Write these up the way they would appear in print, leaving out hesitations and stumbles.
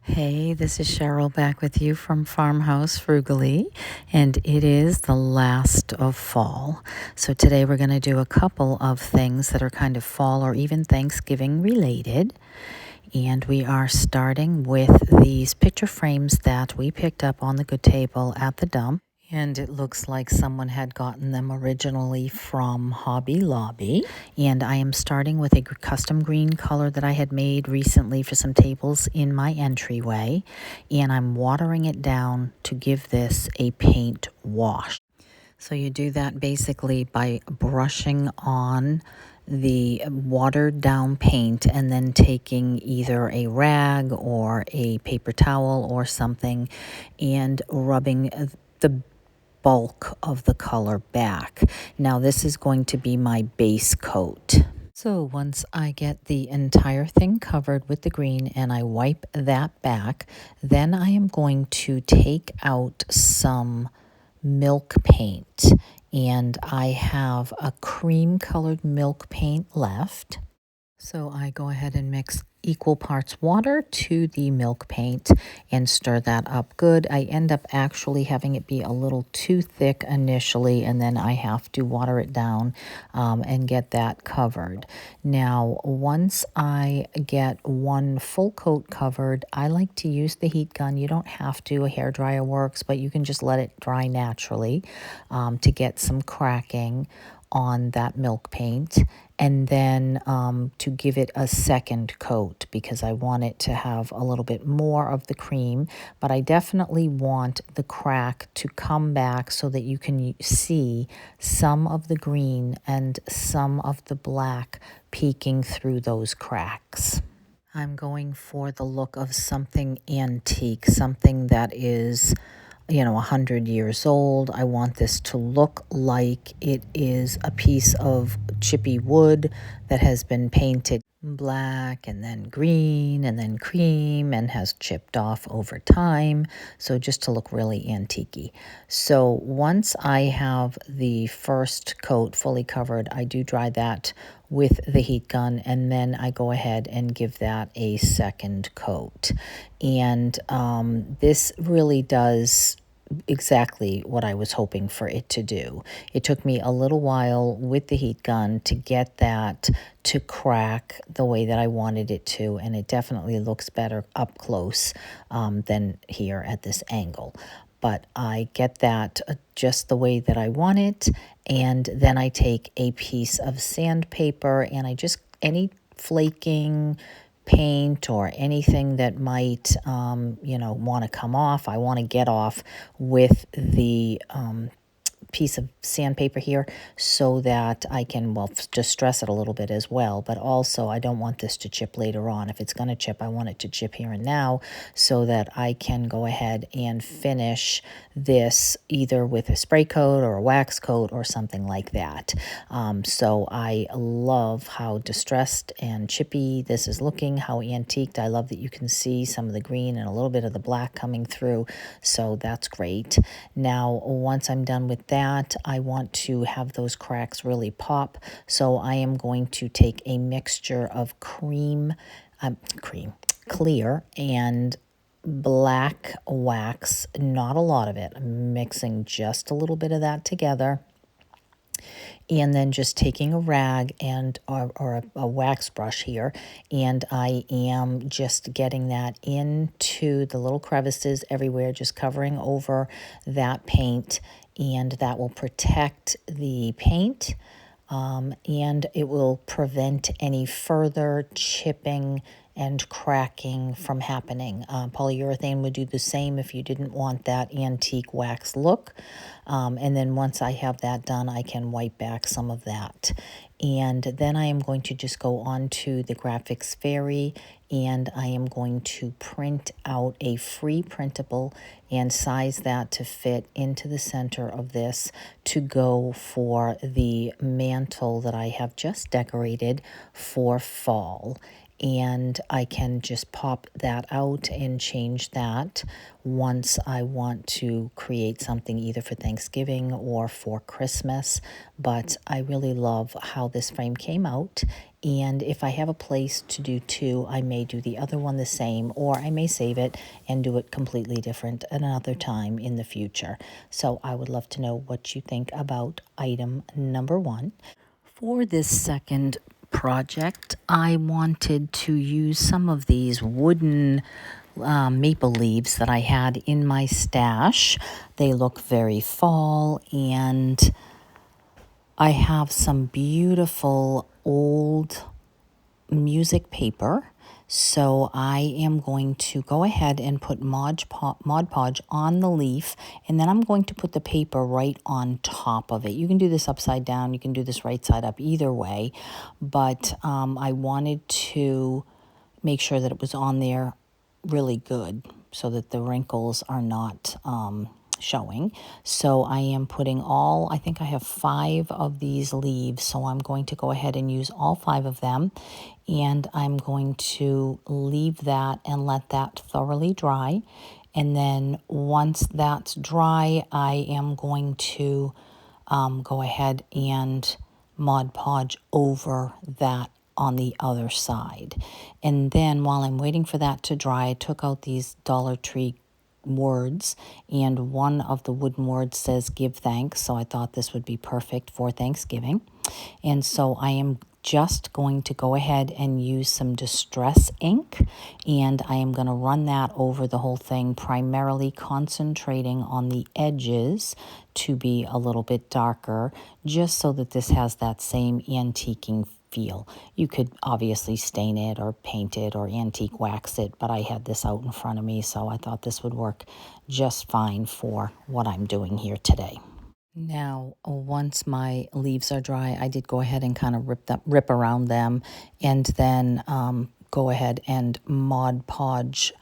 Hey, this is Cheryl back with you from Farmhouse Frugally, and it is the last of fall. So today we're going to do a couple of things that are kind of fall or even Thanksgiving related. And we are starting with these picture frames that we picked up on the good table at the dump. And it looks like someone had gotten them originally from Hobby Lobby. And I am starting with a custom green color that I had made recently for some tables in my entryway. And I'm watering it down to give this a paint wash. So you do that basically by brushing on the watered down paint and then taking either a rag or a paper towel or something and rubbing the bulk of the color back. Now this is going to be my base coat. So once I get the entire thing covered with the green and I wipe that back, then I am going to take out some milk paint. And I have a cream colored milk paint left. So I go ahead and mix equal parts water to the milk paint and stir that up good. I end up actually having it be a little too thick initially, and then I have to water it down and get that covered. Now, once I get one full coat covered, I like to use the heat gun. You don't have to, a hairdryer works, but you can just let it dry naturally to get some cracking on that milk paint, and then to give it a second coat because I want it to have a little bit more of the cream, but I definitely want the crack to come back so that you can see some of the green and some of the black peeking through those cracks. I'm going for the look of something antique, something that is 100 years old. I want this to look like it is a piece of chippy wood that has been painted black and then green and then cream and has chipped off over time. So just to look really antique-y. So once I have the first coat fully covered, I do dry that with the heat gun, and then I go ahead and give that a second coat. And this really does exactly what I was hoping for it to do. It took me a little while with the heat gun to get that to crack the way that I wanted it to, and it definitely looks better up close than here at this angle. But I get that just the way that I want it, and then I take a piece of sandpaper and I just, any flaking paint or anything that might, want to come off, I want to get off with the piece of sandpaper here so that I can, distress it a little bit as well. But also, I don't want this to chip later on. If it's going to chip, I want it to chip here and now so that I can go ahead and finish this either with a spray coat or a wax coat or something like that. So I love how distressed and chippy this is looking, how antiqued. I love that you can see some of the green and a little bit of the black coming through. So that's great. Now, once I'm done with that, I want to have those cracks really pop. So I am going to take a mixture of clear and black wax, not a lot of it. I'm mixing just a little bit of that together. And then just taking a rag and or a wax brush here, and I am just getting that into the little crevices everywhere, just covering over that paint, and that will protect the paint, and it will prevent any further chipping and cracking from happening. Polyurethane would do the same if you didn't want that antique wax look. And then once I have that done, I can wipe back some of that. And then I am going to just go on to the Graphics Fairy, and I am going to print out a free printable and size that to fit into the center of this to go for the mantle that I have just decorated for fall. And I can just pop that out and change that once I want to create something either for Thanksgiving or for Christmas. But I really love how this frame came out, And if I have a place to do two, I may do the other one the same, or I may save it and do it completely different another time in the future. So I would love to know what you think about item number one. For this second project, I wanted to use some of these wooden maple leaves that I had in my stash. They look very fall, and I have some beautiful old music paper. So I am going to go ahead and put Mod Podge on the leaf, and then I'm going to put the paper right on top of it. You can do this upside down, you can do this right side up, either way, but I wanted to make sure that it was on there really good so that the wrinkles are not showing. So I am putting I think I have 5 of these leaves, so I'm going to go ahead and use all 5 of them, and I'm going to leave that and let that thoroughly dry. And then once that's dry, I am going to go ahead and Mod Podge over that on the other side. And then while I'm waiting for that to dry, I took out these Dollar Tree words, and one of the wooden words says give thanks, so I thought this would be perfect for Thanksgiving. And so I am just going to go ahead and use some distress ink, and I am going to run that over the whole thing, primarily concentrating on the edges to be a little bit darker, just so that this has that same antiquing feel. You could obviously stain it or paint it or antique wax it, but I had this out in front of me, so I thought this would work just fine for what I'm doing here today. Now, once my leaves are dry, I did go ahead and kind of rip around them, and then go ahead and Mod Podge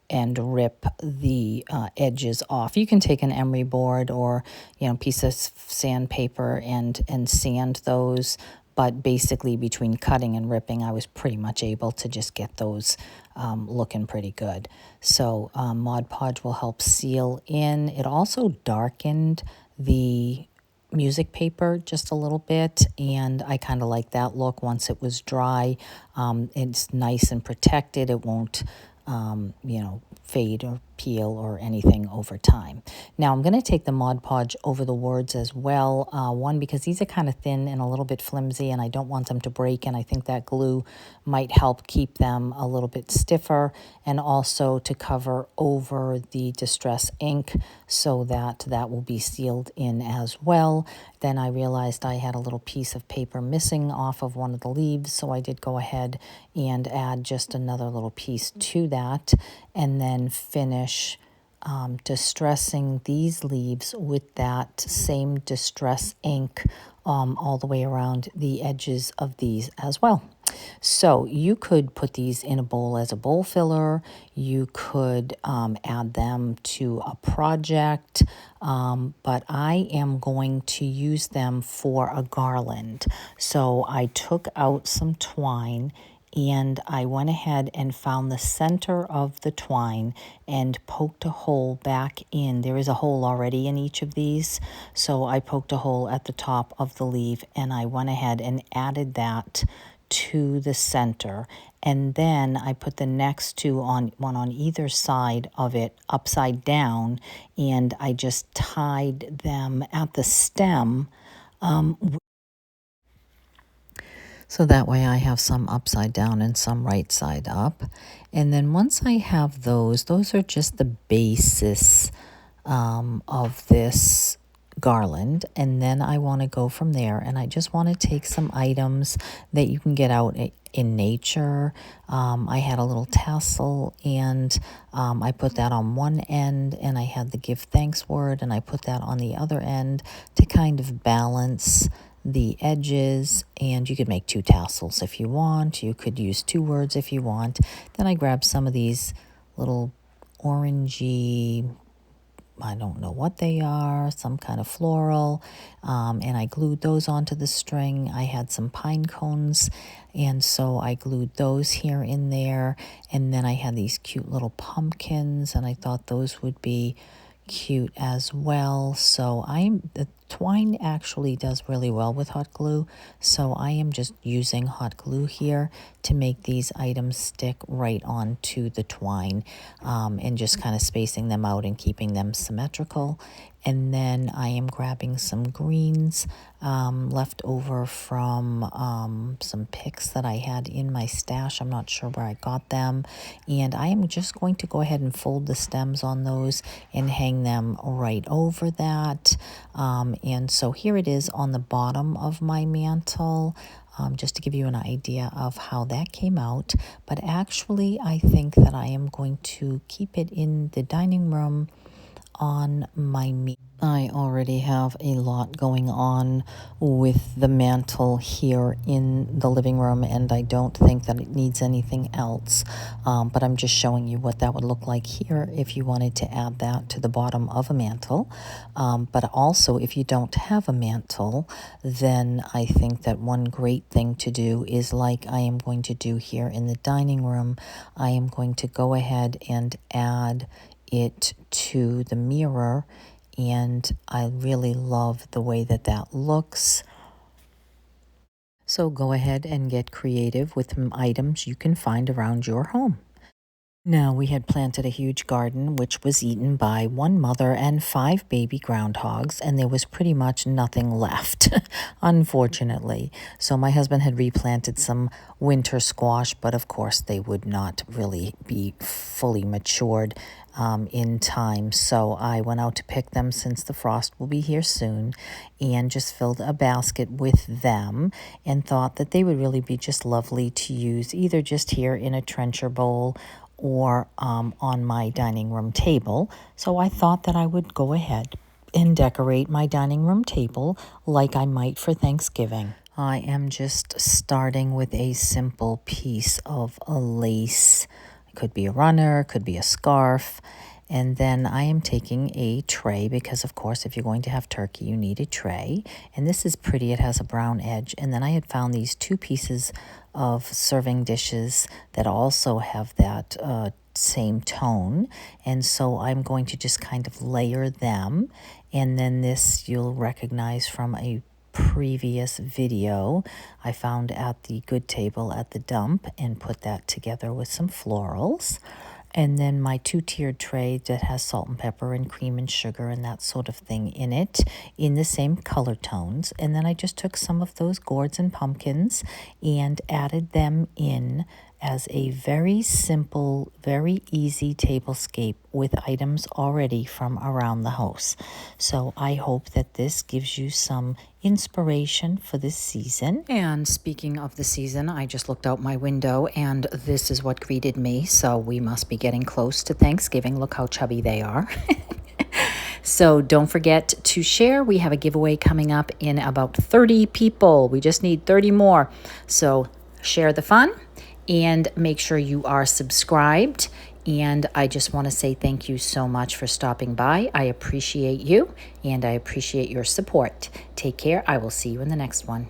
and rip the edges off. You can take an emery board or piece of sandpaper and sand those. But basically, between cutting and ripping, I was pretty much able to just get those looking pretty good. So Mod Podge will help seal in. It also darkened the music paper just a little bit, and I kind of like that look once it was dry. It's nice and protected. It won't fade or peel or anything over time. Now I'm going to take the Mod Podge over the words as well. One, because these are kind of thin and a little bit flimsy, and I don't want them to break, and I think that glue might help keep them a little bit stiffer, and also to cover over the distress ink so that that will be sealed in as well. Then I realized I had a little piece of paper missing off of one of the leaves, so I did go ahead and add just another little piece to that, and then finish distressing these leaves with that same distress ink all the way around the edges of these as well. So you could put these in a bowl as a bowl filler. You could add them to a project, but I am going to use them for a garland. So I took out some twine, and I went ahead and found the center of the twine and poked a hole back in. There is a hole already in each of these, so I poked a hole at the top of the leaf, and I went ahead and added that to the center. And then I put the next two one on either side of it upside down, and I just tied them at the stem. So that way I have some upside down and some right side up. And then once I have those are just the basis of this garland. And then I want to go from there, and I just want to take some items that you can get out in nature. I had a little tassel, and I put that on one end, and I had the give thanks word, and I put that on the other end to kind of balance the edges. And you could make 2 tassels if you want. You could use 2 words if you want. Then I grabbed some of these little orangey, I don't know what they are, some kind of floral, and I glued those onto the string. I had some pine cones, and so I glued those here in there. And then I had these cute little pumpkins, and I thought those would be cute as well. So Twine actually does really well with hot glue, so I am just using hot glue here to make these items stick right onto the twine, and just kind of spacing them out and keeping them symmetrical. And then I am grabbing some greens left over from some picks that I had in my stash. I'm not sure where I got them. And I am just going to go ahead and fold the stems on those and hang them right over that. And so here it is on the bottom of my mantle. Just to give you an idea of how that came out. But actually, I think that I am going to keep it in the dining room on my meat. I already have a lot going on with the mantle here in the living room, and I don't think that it needs anything else. But I'm just showing you what that would look like here if you wanted to add that to the bottom of a mantle. But also, if you don't have a mantle, then I think that one great thing to do is like I am going to do here in the dining room. I am going to go ahead and add it to the mirror, and I really love the way that that looks. So go ahead and get creative with some items you can find around your home. Now, we had planted a huge garden, which was eaten by one mother and 5 baby groundhogs, and there was pretty much nothing left, unfortunately. So my husband had replanted some winter squash, but of course they would not really be fully matured in time. So I went out to pick them since the frost will be here soon, and just filled a basket with them and thought that they would really be just lovely to use either just here in a trencher bowl or on my dining room table. So I thought that I would go ahead and decorate my dining room table like I might for Thanksgiving. I am just starting with a simple piece of a lace. It could be a runner, could be a scarf. And then I am taking a tray because, of course, if you're going to have turkey, you need a tray. And this is pretty. It has a brown edge. And then I had found these 2 pieces of serving dishes that also have that same tone. And so I'm going to just kind of layer them. And then this you'll recognize from a previous video I found at the Good Table at the dump, and put that together with some florals. And then my 2-tiered tray that has salt and pepper and cream and sugar and that sort of thing in it, in the same color tones. And then I just took some of those gourds and pumpkins and added them in as a very simple, very easy tablescape with items already from around the house. So I hope that this gives you some inspiration for this season. And speaking of the season, I just looked out my window and this is what greeted me. So we must be getting close to Thanksgiving. Look how chubby they are. So don't forget to share. We have a giveaway coming up in about 30 people. We just need 30 more. So share the fun and make sure you are subscribed. And I just want to say thank you so much for stopping by. I appreciate you and I appreciate your support. Take care. I will see you in the next one.